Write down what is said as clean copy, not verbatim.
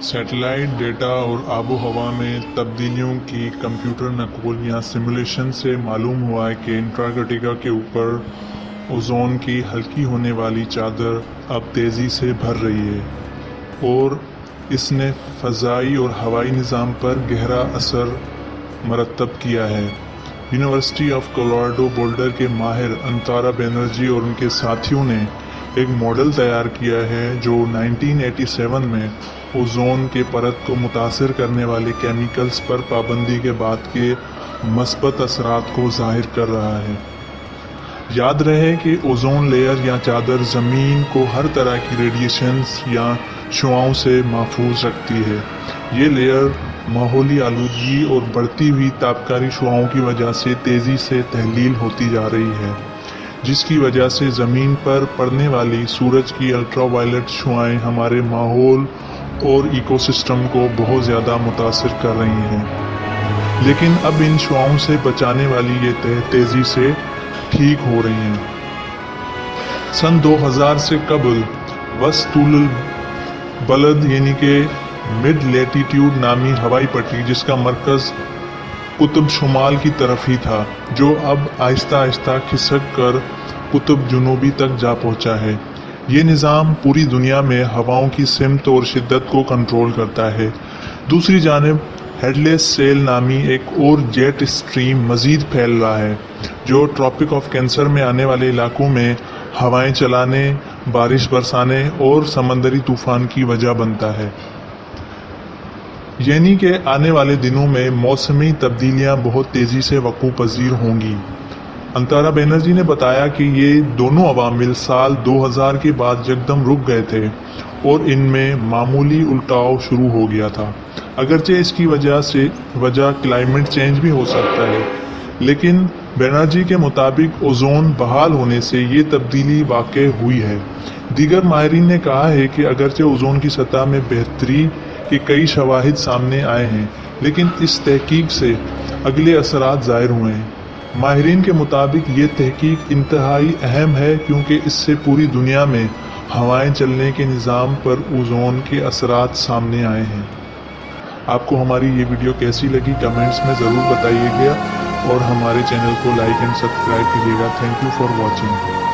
Satellite data اور آب و ہوا میں تبدیلیوں کی کمپیوٹر نقل یا سمولیشن سے معلوم ہوا ہے کہ انٹارکٹیکا کے اوپر اوزون کی ہلکی ہونے والی چادر اب تیزی سے بھر رہی ہے اور اس نے فضائی اور ہوائی نظام پر گہرا اثر مرتب کیا ہے۔ یونیورسٹی آف کولوراڈو بولڈر کے ماہر انتارا بینرجی اور ان کے ساتھیوں نے ایک ماڈل تیار کیا ہے جو 1987 میں اوزون کے پرت کو متاثر کرنے والے کیمیکلز پر پابندی کے بعد کے مثبت اثرات کو ظاہر کر رہا ہے۔ یاد رہے کہ اوزون لیئر یا چادر زمین کو ہر طرح کی ریڈیشنز یا شعاؤں سے محفوظ رکھتی ہے۔ یہ لیئر ماحولی آلودگی اور بڑھتی ہوئی تابکاری شعاؤں کی وجہ سے تیزی سے تحلیل ہوتی جا رہی ہے، جس کی وجہ سے زمین پر پڑنے والی سورج کی الٹرا وائلٹ شعاعیں ہمارے ماحول اور ایکو سسٹم کو بہت زیادہ متاثر کر رہی ہیں۔ لیکن اب ان شعاؤں سے بچانے والی یہ تیزی سے ٹھیک ہو رہی ہیں۔ سن 2000 سے قبل وسط البلد یعنی کہ مڈ لیٹیٹیوڈ نامی ہوائی پٹی، جس کا مرکز قطب شمال کی طرف ہی تھا، جو اب آہستہ آہستہ کھسک کر قطب جنوبی تک جا پہنچا ہے۔ یہ نظام پوری دنیا میں ہواؤں کی سمت اور شدت کو کنٹرول کرتا ہے۔ دوسری جانب ہیڈ لیس سیل نامی ایک اور جیٹ اسٹریم مزید پھیل رہا ہے، جو ٹراپک آف کینسر میں آنے والے علاقوں میں ہوائیں چلانے، بارش برسانے اور سمندری طوفان کی وجہ بنتا ہے۔ یعنی کہ آنے والے دنوں میں موسمی تبدیلیاں بہت تیزی سے وقوع پذیر ہوں گی۔ انتارا بینرجی نے بتایا کہ یہ دونوں عوامل سال 2000 کے بعد یکدم رک گئے تھے اور ان میں معمولی الٹاؤ شروع ہو گیا تھا۔ اگرچہ اس کی وجہ کلائمیٹ چینج بھی ہو سکتا ہے، لیکن بینرجی کے مطابق اوزون بحال ہونے سے یہ تبدیلی واقع ہوئی ہے۔ دیگر ماہرین نے کہا ہے کہ اگرچہ اوزون کی سطح میں بہتری کے کئی شواہد سامنے آئے ہیں، لیکن اس تحقیق سے اگلے اثرات ظاہر ہوئے ہیں۔ ماہرین کے مطابق یہ تحقیق انتہائی اہم ہے کیونکہ اس سے پوری دنیا میں ہوائیں چلنے کے نظام پر اوزون کے اثرات سامنے آئے ہیں۔ آپ کو ہماری یہ ویڈیو کیسی لگی کمنٹس میں ضرور بتائیے گا اور ہمارے چینل کو لائک اینڈ سبسکرائب کیجیے گا۔ Thank you for watching.